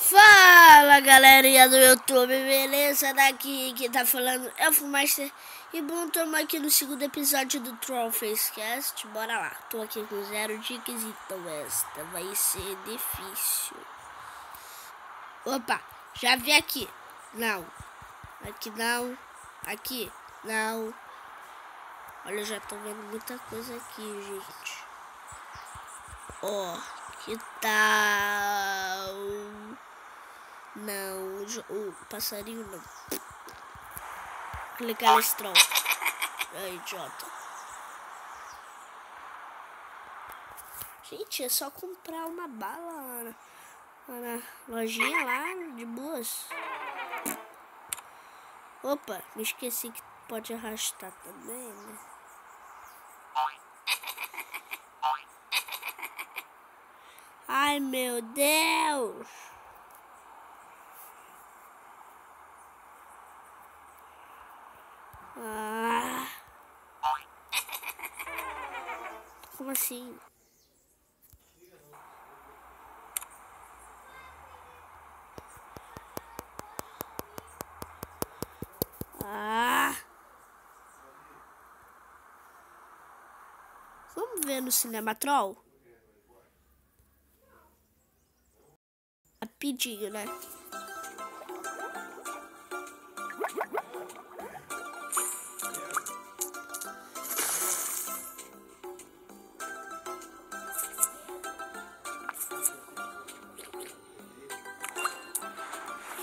Fala galerinha do YouTube, beleza? Daqui que tá falando Elfomaster. E bom, estamos aqui no segundo episódio do Trophies Cast. Bora lá, tô aqui com 0 dicas, então esta vai ser difícil. Opa, já vi aqui. Não, aqui não, aqui não. Olha, eu já tô vendo muita coisa aqui, gente. Ó, que tal? Não, o passarinho não. Clicar nesse tronco. Ai, idiota. Gente, é só comprar uma bala na lojinha lá, de boas. Opa, me esqueci que pode arrastar também, né? Ai, meu Deus! Ah. Como assim? Ah. Vamos ver no Cinematroll? Rapidinho, né?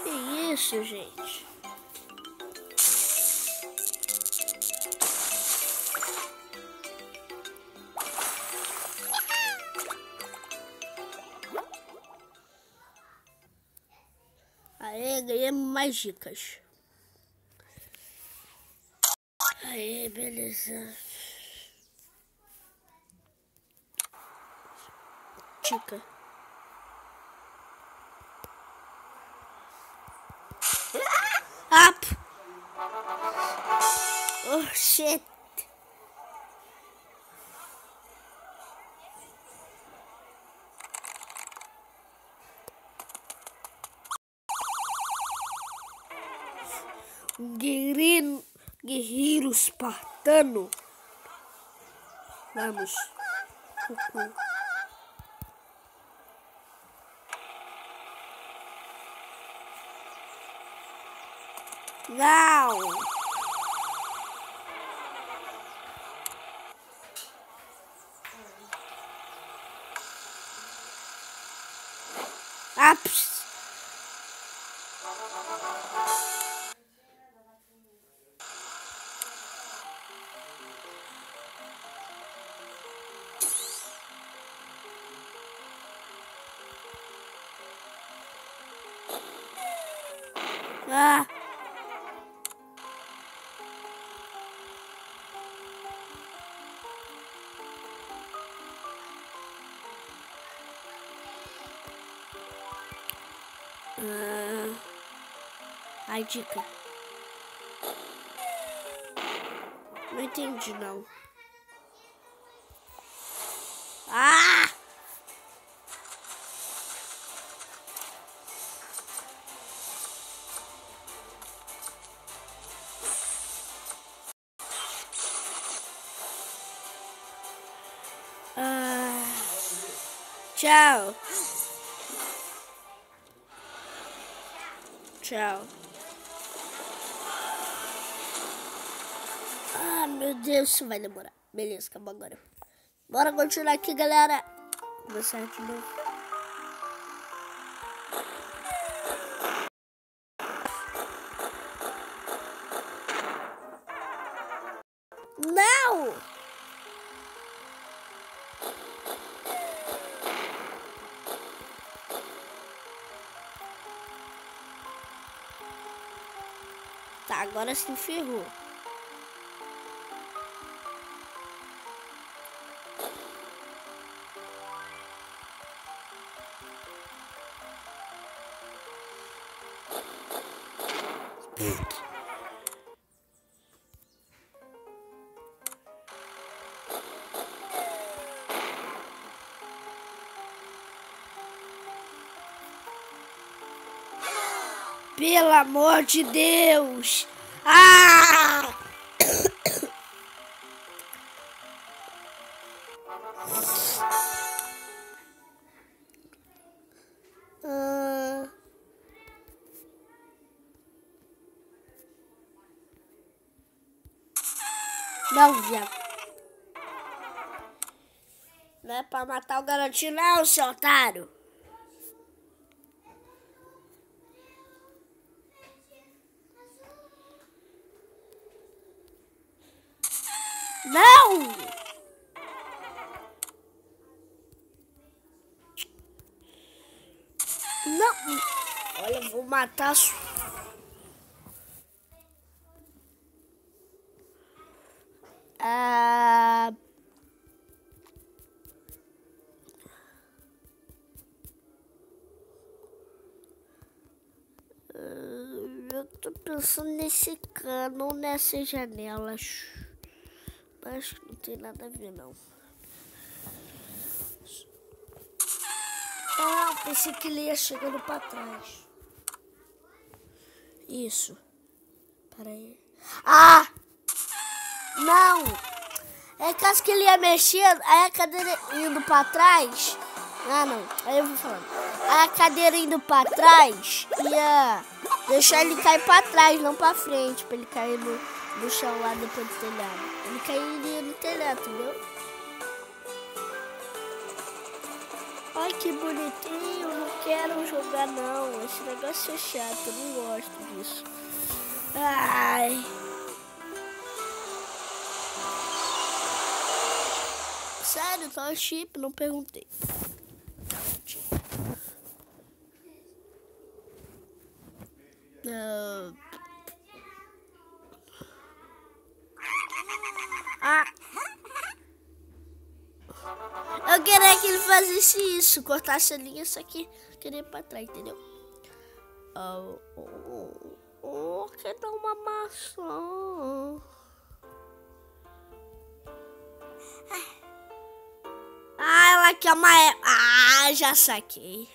Que isso, gente? Aê, ganhamos mais dicas. Aê, beleza. Dica. Up! Oh, shit! Guerreiro espartano. Vamos. Não. Aps. Ah. Ai, dica. Não entendi, não. Ah! Tchau. Tchau. Ah, meu Deus, isso vai demorar. Beleza, acabou agora. Bora continuar aqui, galera. Começar de novo. Não! Tá, agora se ferrou. Pelo amor de Deus! Ah! Não, viado. Não é pra matar o garotinho, não, seu otário. Não! Não! Olha, eu vou matar a sua... Eu tô pensando nesse cano, nessas janelas. Acho que não tem nada a ver, não. Ah, pensei que ele ia chegando pra trás. Isso. Para aí. Ah! Não! É caso que ele ia mexendo, aí a cadeira indo pra trás. Ah, não. Aí eu vou falando. Aí a cadeira indo pra trás ia deixar ele cair pra trás, não pra frente. Pra ele cair no chão lá depois do telhado. Ele cairia no telhado, entendeu? Ai, que bonitinho. Não quero jogar, não. Esse negócio é chato. Eu não gosto disso. Ai. Sério, tá o chip? Não perguntei. Eu queria que ele fizesse isso, cortasse a linha, só que queria ir pra trás, entendeu? Quer dar uma maçã? Ela quer uma... já saquei.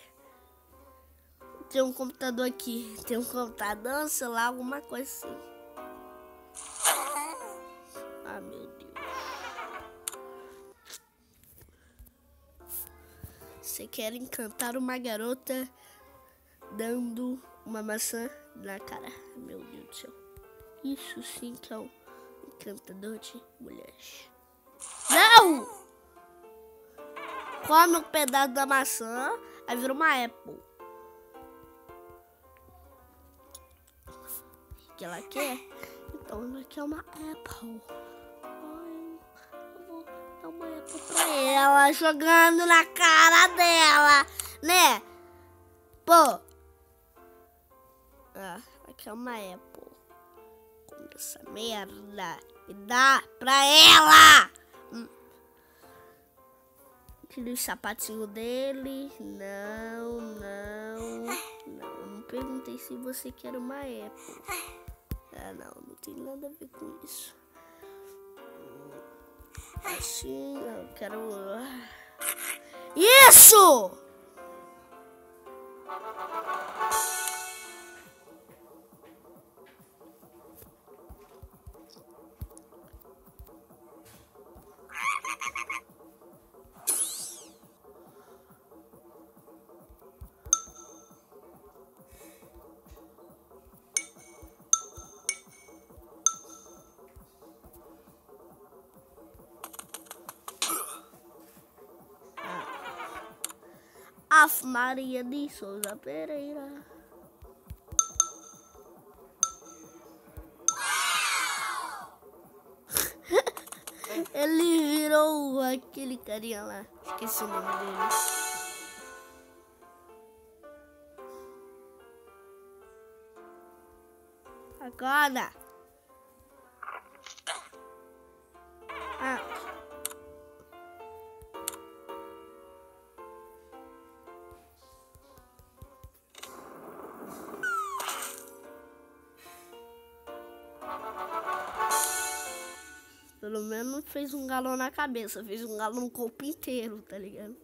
Tem um computador aqui. Tem um computador, celular, alguma coisa assim. Ah, meu Deus. Você quer encantar uma garota dando uma maçã na cara? Meu Deus do céu. Isso sim que é um encantador de mulheres. Não! Come um pedaço da maçã, aí vira uma Apple. O que ela quer? Então ela quer uma Apple. Eu vou dar uma Apple pra ela, jogando na cara dela, né? Pô. Ela quer uma Apple. Come essa merda e dá pra ela. Tira os sapatinhos dele. Não perguntei se você quer uma Apple. Não tem nada a ver com isso. Assim, eu quero... Isso! Ave Maria de Souza Pereira. Ele virou aquele carinha lá. Esqueci o nome dele. Acorda. Pelo menos fez um galão na cabeça, fez um galão no corpo inteiro, tá ligado?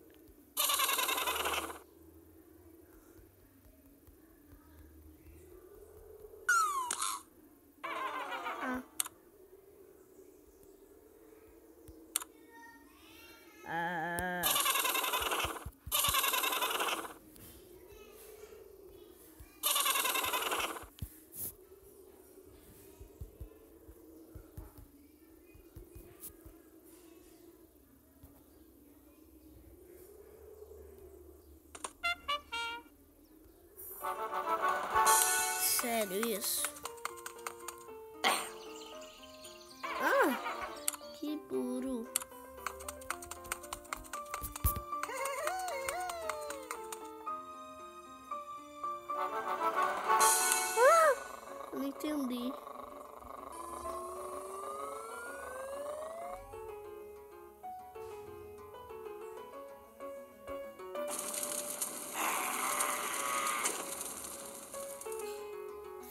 sério isso? Ah, que burro. Não entendi.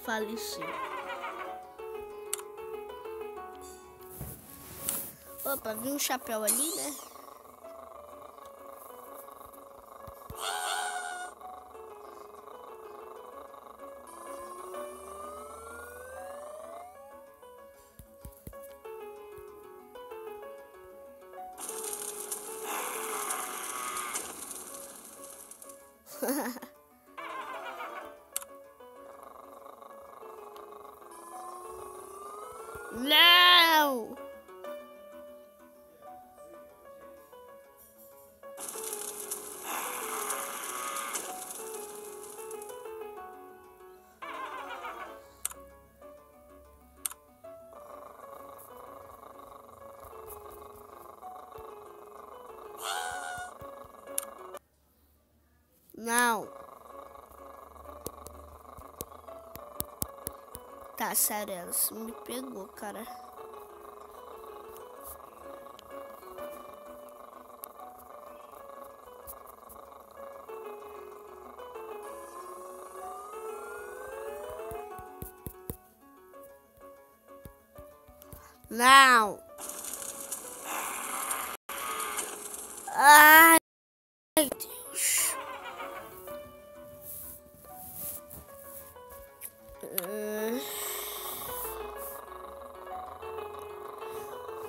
Faleci. Opa, vi um chapéu ali, né? Não! Não. Tá, sério, ela me pegou, cara. Não. Ai, Deus.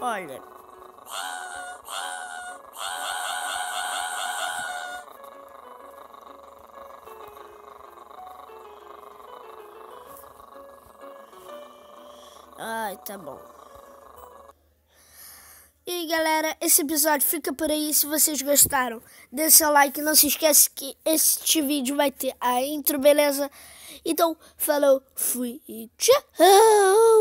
Olha. Ai, tá bom. E aí, galera, esse episódio fica por aí. Se vocês gostaram, deixa seu like. Não se esquece que este vídeo vai ter a intro, beleza? Então, falou, fui e tchau!